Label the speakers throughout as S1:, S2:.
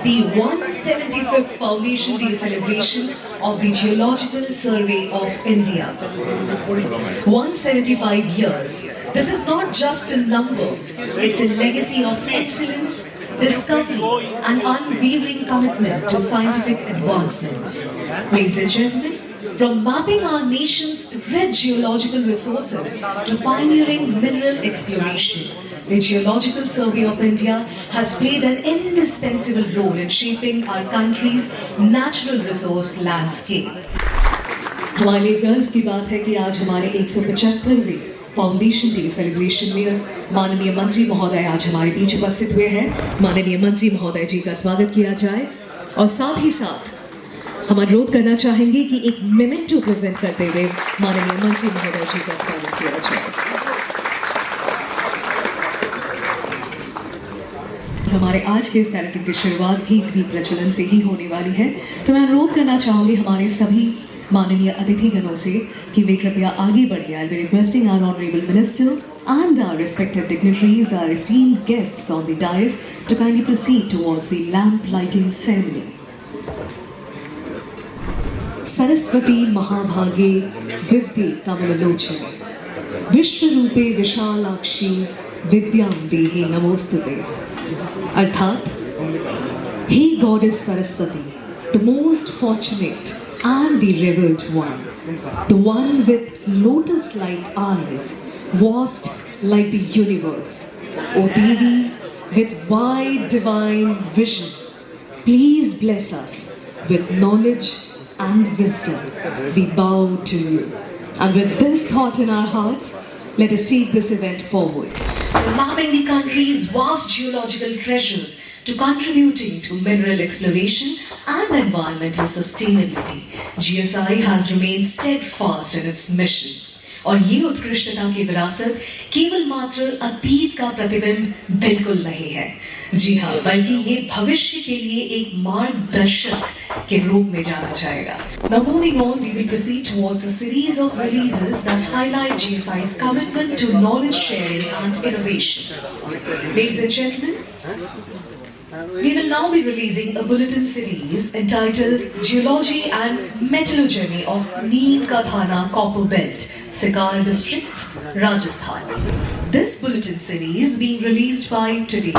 S1: the 175th Foundation Day celebration of the Geological Survey of India. 175 years. This is not just a number, it's a legacy of excellence, discovery and unwavering commitment to scientific advancements. Ladies and gentlemen, from mapping our nation's rich geological resources to pioneering mineral exploration, the Geological Survey of India has played an indispensable role in shaping our country's natural resource landscape. हमारे लिए गर्व की बात है कि आज हमारे 175वें foundation day celebration में माननीय मंत्री महोदय आज हमारे बीच उपस्थित हुए हैं। माननीय मंत्री महोदय जी का स्वागत किया जाए और साथ ही साथ हम अनुरोध करना चाहेंगे कि एक मेमेंटो प्रेजेंट करते हुए माननीय मंत्री महोदय जी का स्वागत किया जाए। हमारे आज के इस कार्यक्रम की शुरुआत भी दीप प्रज्वलन से ही होने वाली है, तो मैं अनुरोध करना चाहूंगी हमारे सभी माननीय अतिथिगणों से कि वे कृपया आगे बढ़िए। I'll be requesting our honorable minister and our respected dignitaries, our esteemed guests on the dais to kindly proceed towards the lamp lighting ceremony. Saraswati महाभागे विद्ये कमललोचने विश्वरूपे Vishalakshi विद्यां देहि नमोस्तुते। अर्थात हे goddess Saraswati, the most fortunate and the revered one, the one with lotus-like eyes, vast like the universe, O Devi, with wide divine vision, please bless us with knowledge and wisdom. We bow to you. And with this thought in our hearts, let us take this event forward. From mapping the country's vast geological treasures to contributing to mineral exploration and environmental sustainability, GSI has remained steadfast in its mission. और ये उत्कृष्टता की विरासत केवल मात्र अतीत का प्रतिबिंब बिल्कुल नहीं है, जी हाँ, बल्कि ये भविष्य के लिए एक मार्गदर्शक के रूप में जाना जाएगा। Now moving on, we will proceed towards a series of releases that highlight GSI's commitment to knowledge sharing and innovation. Ladies and gentlemen, we will now be releasing a bulletin series entitled Geology and Metallurgy of Neem Ka Thana Copper Belt, Sikar District, Rajasthan. This bulletin series, being released by today,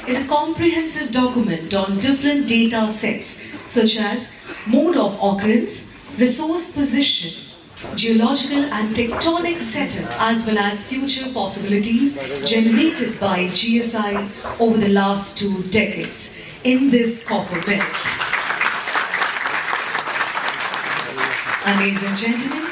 S1: is a comprehensive document on different data sets such as mode of occurrence, resource position, geological and tectonic setup, as well as future possibilities generated by GSI over the last 2 decades in this copper belt. And ladies and gentlemen,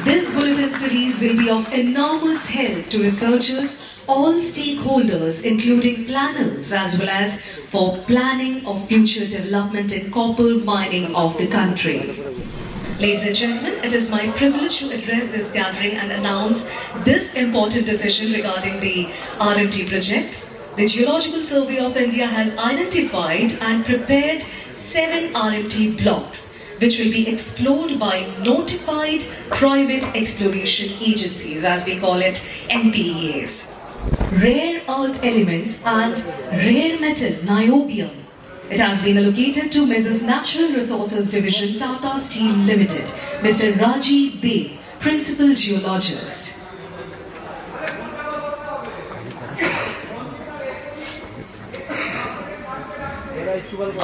S1: this bulletin series will be of enormous help to researchers, all stakeholders, including planners, as well as for planning of future development in copper mining of the country. Ladies and gentlemen, it is my privilege to address this gathering and announce this important decision regarding the RMT projects. The Geological Survey of India has identified and prepared 7 RMT blocks, which will be explored by notified private exploration agencies, as we call it NPEAs. Rare earth elements and rare metal niobium. It has been allocated to Mrs. Natural Resources Division, Tata Steel Limited, Mr. Rajiv Deb, Principal Geologist.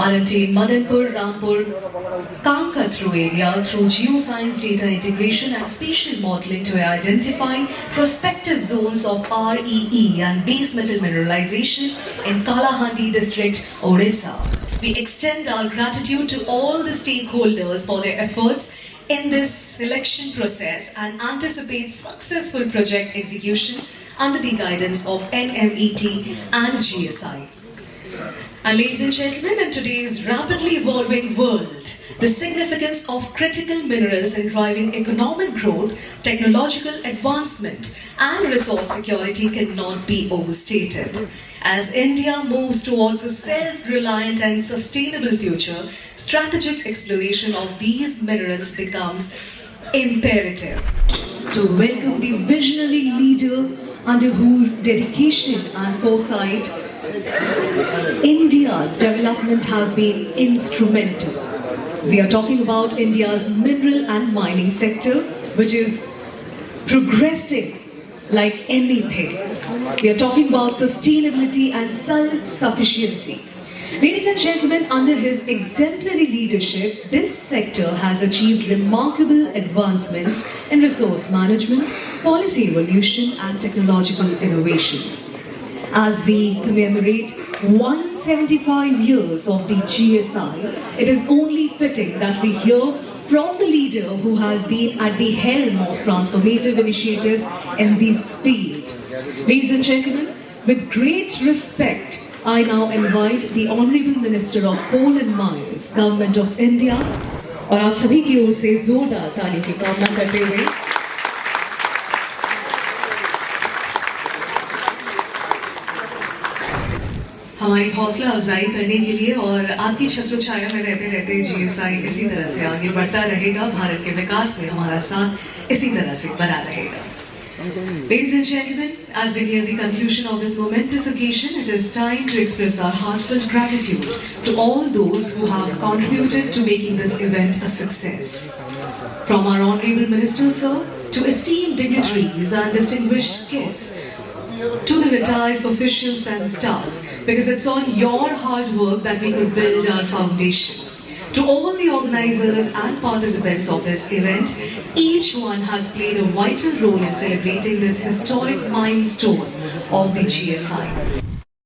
S1: RMT Madanpur, Rampur, Kankatru area through geoscience data integration and spatial modeling to identify prospective zones of REE and base metal mineralization in Kalahandi district, Odisha. We extend our gratitude to all the stakeholders for their efforts in this selection process and anticipate successful project execution under the guidance of NMET and GSI. And ladies and gentlemen, in today's rapidly evolving world, the significance of critical minerals in driving economic growth, technological advancement, and resource security cannot be overstated. As India moves towards a self-reliant and sustainable future, strategic exploration of these minerals becomes imperative. To welcome the visionary leader under whose dedication and foresight India's development has been instrumental. We are talking about India's mineral and mining sector, which is progressing like anything. We are talking about sustainability and self-sufficiency. Ladies and gentlemen, under his exemplary leadership, this sector has achieved remarkable advancements in resource management, policy evolution, and technological innovations. As we commemorate 175 years of the GSI, it is only fitting that we hear from the leader who has been at the helm of transformative initiatives in this field. Ladies and gentlemen, with great respect, I now invite the Honorable Minister of Coal and Mines, Government of India, और आप सभी की ओर से जोरदार तालियों की कामना करते हुए हमारी हौसला अफजाई करने के लिए और आपकी छत्र छाया में रहते रहते जीएसआई इसी तरह से आगे बढ़ता रहेगा, भारत के विकास में हमारा साथ इसी तरह से बना रहेगा. Ladies and gentlemen, as we near the conclusion of this momentous occasion, it is time to express our heartfelt gratitude to all those who have contributed to making this event a success. From our Honorable Minister, sir, to esteemed dignitaries and distinguished guests, to the retired officials and staffs, because it's on your hard work that we could build our foundation. To all the organizers and participants of this event, each one has played a vital role in celebrating this historic milestone of the GSI.